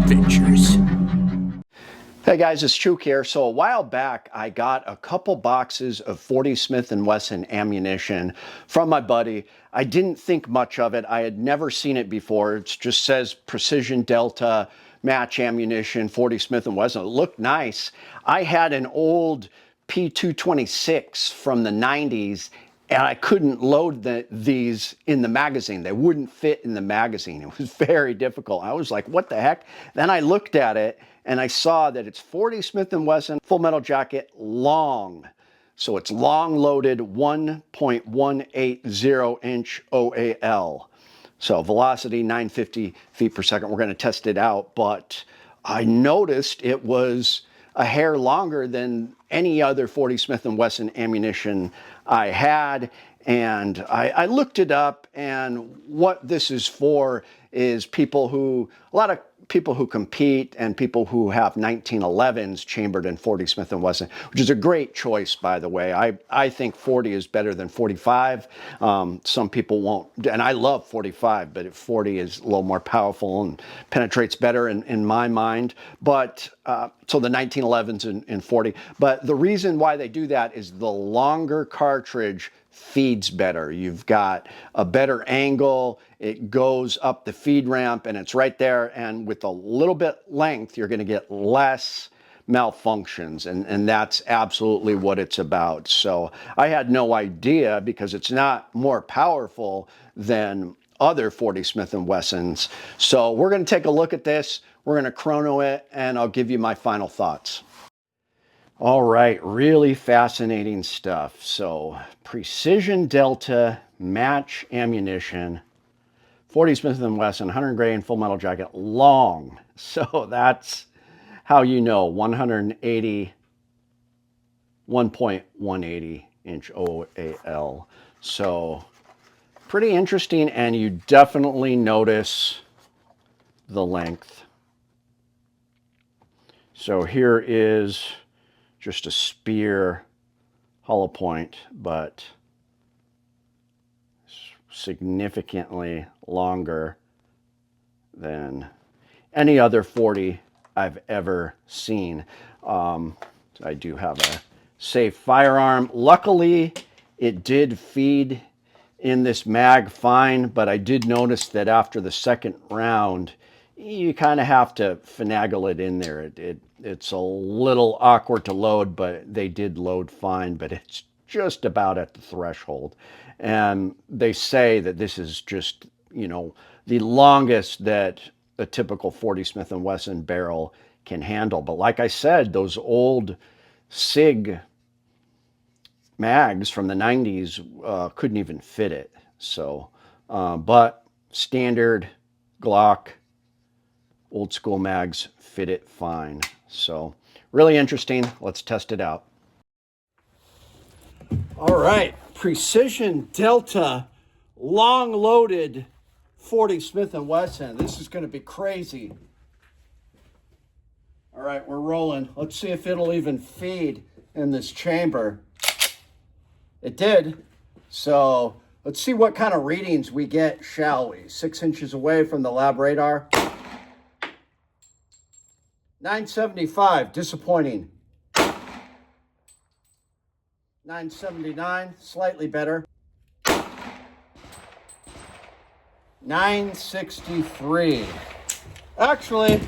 adventures. Hey guys, it's Chuke here. So a while back, I got a couple boxes of 40 Smith & Wesson ammunition from my buddy. I didn't think much of it. I had never seen it before. It just says Precision Delta match ammunition, 40 Smith & Wesson. It looked nice. I had an old P226 from the 90s, and I couldn't load these in the magazine. They wouldn't fit in the magazine. It was very difficult. I was like, what the heck? Then I looked at it and I saw that it's 40 Smith & Wesson Full Metal Jacket long. So it's long loaded 1.180 inch OAL. So velocity 950 feet per second. We're going to test it out, but I noticed it was a hair longer than any other 40 Smith & Wesson ammunition I had. And I looked it up, and what this is for is people who, a lot of people who compete and people who have 1911s chambered in 40 Smith & Wesson, which is a great choice, by the way. I think 40 is better than 45. Some people won't, and I love 45, but 40 is a little more powerful and penetrates better in my mind. But so the 1911s in 40. But the reason why they do that is the longer cartridge feeds better. You've got a better angle, it goes up the feed ramp, and it's right there, and with a little bit length you're going to get less malfunctions, and that's absolutely what it's about. So I had no idea, because it's not more powerful than other 40 Smith & Wessons. So we're going to take a look at this, we're going to chrono it, and I'll give you my final thoughts. All right, really fascinating stuff. So Precision Delta match ammunition, 40 Smith & Wesson, 100 grain Full Metal Jacket long. So that's how you know 1.180 inch OAL. So pretty interesting, and you definitely notice the length. So here is just a spear hollow point, but significantly longer than any other 40 I've ever seen. I do have a safe firearm. Luckily, it did feed in this mag fine, but I did notice that after the second round, you kind of have to finagle it in there. It's a little awkward to load, but they did load fine, but it's just about at the threshold. And they say that this is just, you know, the longest that a typical 40 Smith & Wesson barrel can handle. But like I said, those old SIG mags from the 90s couldn't even fit it. So, but standard Glock old school mags fit it fine. So really interesting. Let's test it out. All right, Precision Delta long loaded 40 Smith & Wesson. This is going to be crazy. All right, we're rolling. Let's see if it'll even feed in this chamber. It did. So let's see what kind of readings we get, shall we? 6 inches away from the lab radar. 975, disappointing. 979, slightly better. 963. Actually,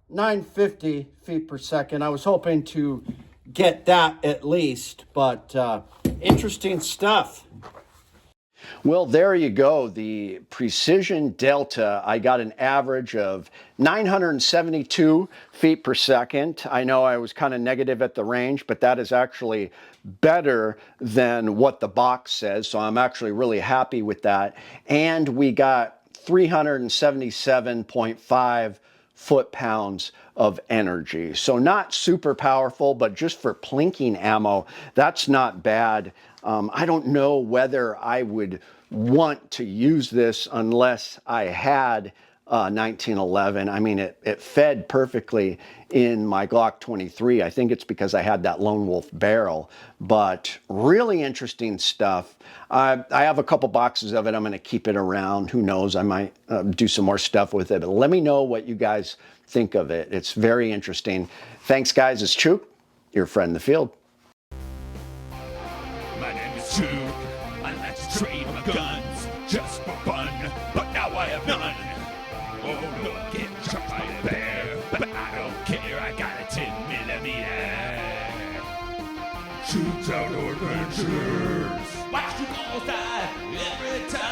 950 feet per second. I was hoping to get that at least, but interesting stuff. Well, there you go. The Precision Delta, I got an average of 972 feet per second. I know I was kind of negative at the range, but that is actually better than what the box says. So I'm actually really happy with that. And we got 377.5 foot-pounds of energy. So not super powerful, but just for plinking ammo, that's not bad. I don't know whether I would want to use this unless I had 1911. I mean, it fed perfectly in my Glock 23. I think it's because I had that Lone Wolf barrel, but really interesting stuff. I have a couple boxes of it. I'm going to keep it around. Who knows? I might do some more stuff with it, but let me know what you guys think of it. It's very interesting. Thanks, guys. It's Chuke, your friend in the field. My name is Chuke. I like to trade my guns just for fun, but now I have none. Oh, look, getting shot by a bear, but I don't care. I got a 10mm. Chuke's Outdoor Adventures. Watch you go outside every time.